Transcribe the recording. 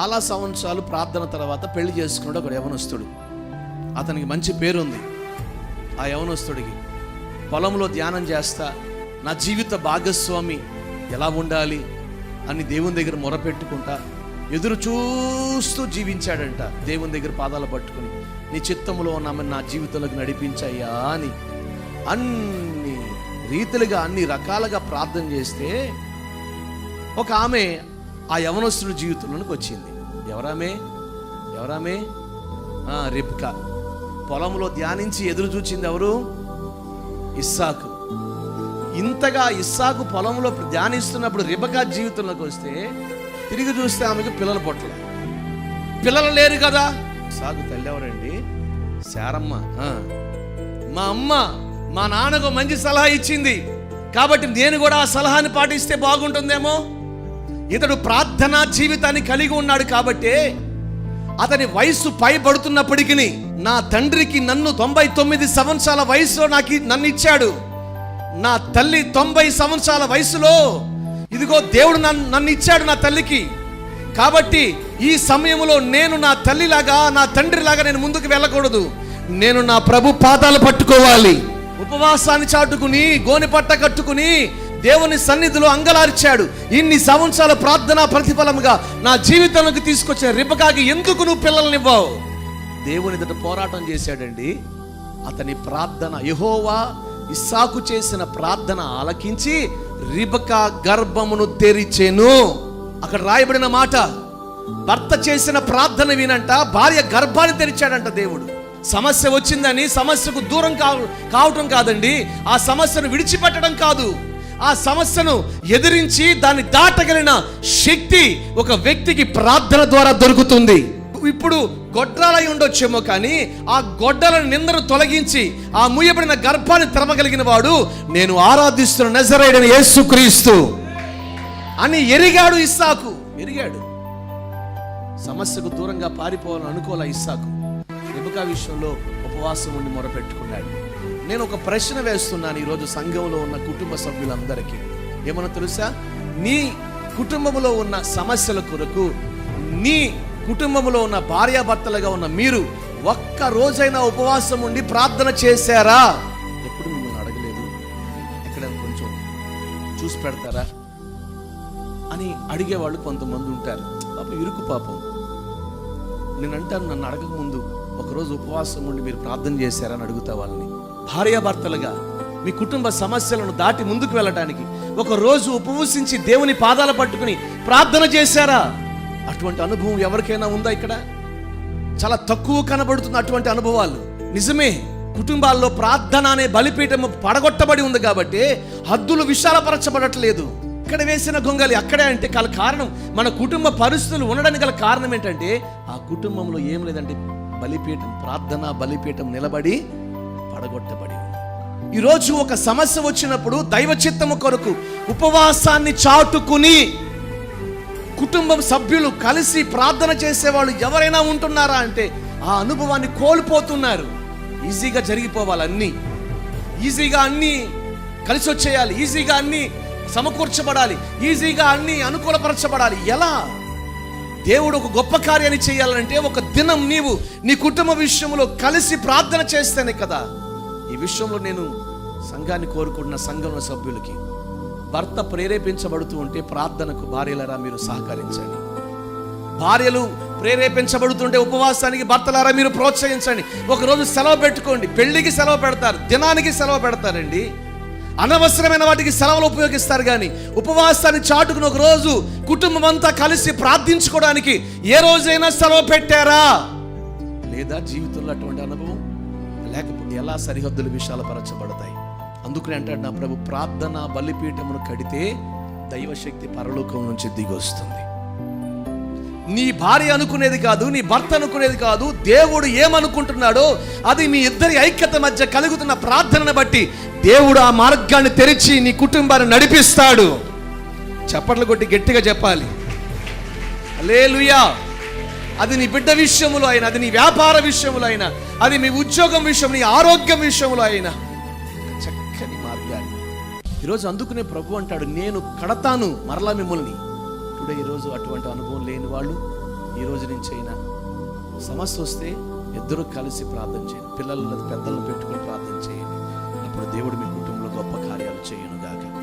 చాలా సంవత్సరాలు ప్రార్థన తర్వాత పెళ్లి చేసుకున్నాడు ఒక యవనస్తుడు. అతనికి మంచి పేరుంది. ఆ యవనస్తుడికి పొలంలో ధ్యానం చేస్తా నా జీవిత భాగస్వామి ఎలా ఉండాలి అని దేవుని దగ్గర మొరపెట్టుకుంటా ఎదురు చూస్తూ జీవించాడంట. దేవుని దగ్గర పాదాలు పట్టుకుని నీ చిత్తంలో ఉన్నామని నా జీవితంలోకి నడిపించయ్యా అని అన్ని రీతిలుగా అన్ని రకాలుగా ప్రార్థన చేస్తే ఒక ఆమె ఆ యవనస్తుడి జీవితంలోనికి వచ్చింది. ఎవరామె రిబ్కా. పొలంలో ధ్యానించి ఎదురు చూచింది ఎవరు? ఇస్సాకు. ఇంతగా ఇస్సాకు పొలంలో ధ్యానిస్తున్నప్పుడు రిబ్కా జీవితంలోకి వస్తే తిరిగి చూస్తే ఆమెకు పిల్లలు లేరు కదా. ఇస్సాకు తల్లి ఎవరండి? శారమ్మ. మా అమ్మ మా నాన్నకు మంచి సలహా ఇచ్చింది కాబట్టి నేను కూడా ఆ సలహాని పాటిస్తే బాగుంటుందేమో. ఇతడు ప్రార్థనా జీవితాన్ని కలిగి ఉన్నాడు కాబట్టి అతని వయసు పైబడుతున్నప్పటికీ నా తండ్రికి నన్ను 99 సంవత్సరాల వయసులో నన్ను ఇచ్చాడు. నా తల్లి 90 సంవత్సరాల వయసులో ఇదిగో దేవుడు నన్ను ఇచ్చాడు నా తల్లికి. కాబట్టి ఈ సమయంలో నేను నా తల్లిలాగా నా తండ్రిలాగా నేను ముందుకు వెళ్ళకూడదు. నేను నా ప్రభు పాదాలు పట్టుకోవాలి. ఉపవాసాన్ని చాటుకుని గోనె పట్ట కట్టుకుని దేవుని సన్నిధిలో అంగలార్చాడు. ఇన్ని సంవత్సరాల ప్రార్థన ప్రతిఫలముగా నా జీవితంలోకి తీసుకొచ్చిన రిబ్కాకి ఎందుకు నువ్వు పిల్లల్నివ్వవు? దేవుని ఎదుట పోరాటం చేశాడండి. అతని ప్రార్థన యెహోవా ఇస్సాకు చేసిన ప్రార్థన ఆలకించి రిబ్కా గర్భమును తెరిచెను. అక్కడ రాయబడిన మాట, భర్త చేసిన ప్రార్థన వినంట భార్య గర్భాన్ని తెరిచాడంట దేవుడు. సమస్య వచ్చిందని సమస్యకు దూరం కావటం కాదండి, ఆ సమస్యను విడిచిపెట్టడం కాదు, ఆ సమస్యను ఎదిరించి దాన్ని దాటగలిగిన శక్తి ఒక వ్యక్తికి ప్రార్థన ద్వారా దొరుకుతుంది. ఇప్పుడు గొడ్రాలై ఉండొచ్చేమో కానీ ఆ గొడ్డల నిందను తొలగించి ఆ మూయబడిన గర్భాన్ని తెరవగలిగిన వాడు నేను ఆరాధిస్తున్న నజరేయుడైన యేసుక్రీస్తు అని ఎరిగాడు. ఇస్సాకు ఎరిగాడు. సమస్యకు దూరంగా పారిపోవాలని అనుకోలే ఇస్సాకు. రిబ్కా విషయంలో ఉపవాసం ఉండి మొరపెట్టుకున్నాడు. నేను ఒక ప్రశ్న వేస్తున్నాను ఈరోజు సంఘంలో ఉన్న కుటుంబ సభ్యులందరికీ. ఏమన్నా తెలుసా? నీ కుటుంబంలో ఉన్న సమస్యల కొరకు నీ కుటుంబంలో ఉన్న భార్యాభర్తలుగా ఉన్న మీరు ఒక్క రోజైనా ఉపవాసం ఉండి ప్రార్థన చేశారా? ఎప్పుడు మిమ్మల్ని అడగలేదు. ఎక్కడైనా కొంచెం చూసి పెడతారా అని అడిగేవాళ్ళు కొంతమంది ఉంటారు. పాపం ఇరుకు పాపం. నేను అంటాను, నన్ను అడగక ముందు ఒకరోజు ఉపవాసం ఉండి మీరు ప్రార్థన చేశారని అడుగుతా వాళ్ళని. భార్యాభర్తలుగా మీ కుటుంబ సమస్యలను దాటి ముందుకు వెళ్ళడానికి ఒక రోజు ఉపవసించి దేవుని పాదాలు పట్టుకుని ప్రార్థన చేశారా? అటువంటి అనుభవం ఎవరికైనా ఉందా? ఇక్కడ చాలా తక్కువ కనబడుతుంది అటువంటి అనుభవాలు. నిజమే, కుటుంబాల్లో ప్రార్థన అనే బలిపీఠము పడగొట్టబడి ఉంది కాబట్టి హద్దులు విశాలపరచబడట్లేదు. ఇక్కడ వేసిన గొంగలి అక్కడే అంటే గల కారణం, మన కుటుంబ పరిస్థితులు ఉండడానికి గల కారణం ఏంటంటే ఆ కుటుంబంలో ఏం లేదంటే బలిపీఠం, ప్రార్థన బలిపీఠం నిలబడి పడగొట్టబడి ఉంది. ఈరోజు ఒక సమస్య వచ్చినప్పుడు దైవ చిత్తము కొరకు ఉపవాసాన్ని చాటుకుని కుటుంబం సభ్యులు కలిసి ప్రార్థన చేసేవాళ్ళు ఎవరైనా ఉంటున్నారా అంటే ఆ అనుభవాన్ని కోల్పోతున్నారు. ఈజీగా జరిగిపోవాలి, ఈజీగా అన్నీ కలిసి వచ్చేయాలి, ఈజీగా అన్నీ సమకూర్చబడాలి, ఈజీగా అన్నీ అనుకూలపరచబడాలి. ఎలా? దేవుడు ఒక గొప్ప కార్యాన్ని చేయాలంటే ఒక దినం నీవు నీ కుటుంబ విషయంలో కలిసి ప్రార్థన చేస్తేనే కదా. ఈ విషయంలో నేను సంఘాన్ని కోరుకుంటున్న సంఘంలో సభ్యులకి, భర్త ప్రేరేపించబడుతూ ఉంటే ప్రార్థనకు భార్యలరా మీరు సహకరించండి. భార్యలు ప్రేరేపించబడుతుంటే ఉపవాసానికి భర్తలారా మీరు ప్రోత్సహించండి. ఒకరోజు సెలవు పెట్టుకోండి. పెళ్లికి సెలవు పెడతారు, దినానికి సెలవు పెడతారండి, అనవసరమైన వాటికి సెలవులు ఉపయోగిస్తారు. కానీ ఉపవాసాన్ని చాటుకుని ఒక రోజు కుటుంబం అంతా కలిసి ప్రార్థించుకోవడానికి ఏ రోజైనా సెలవు పెట్టారా? లేదా జీవితంలో అటువంటి అనుభవం లేకపోతే ఎలా సరిహద్దులు విశాలపరచబడతాయి? అందుకని అంటాడు నా ప్రభు, ప్రార్థన బలిపీఠమును కడితే దైవశక్తి పరలోకం నుంచి దిగి వస్తుంది. నీ భార్య అనుకునేది కాదు, నీ భర్త అనుకునేది కాదు, దేవుడు ఏమనుకుంటున్నాడో అది మీ ఇద్దరి ఐక్యత మధ్య కలుగుతున్న ప్రార్థనను బట్టి దేవుడు ఆ మార్గాన్ని తెరిచి నీ కుటుంబాన్ని నడిపిస్తాడు. చప్పట్లు కొట్టి గట్టిగా చెప్పాలి హల్లెలూయా. అది నీ బిడ్డ విషయంలో అయినా, అది నీ వ్యాపార విషయంలో అయినా, అది మీ ఉద్యోగం విషయం, నీ ఆరోగ్యం విషయంలో అయినా చక్కని మార్గాన్ని ఈరోజు అందుకునే ప్రభు అంటాడు, నేను కడతాను మరలా మిమ్మల్ని. టుడే ఈరోజు అటువంటి అనుభవం లేని వాళ్ళు ఈ రోజు నుంచి అయినా సమస్య వస్తే ఇద్దరు కలిసి ప్రార్థన చేయండి. పిల్లలను పెద్దలను పెట్టుకొని ప్రార్థన చేయండి. అప్పుడు దేవుడు మీ కుటుంబంలో గొప్ప కార్యాలు చేయనుగాక.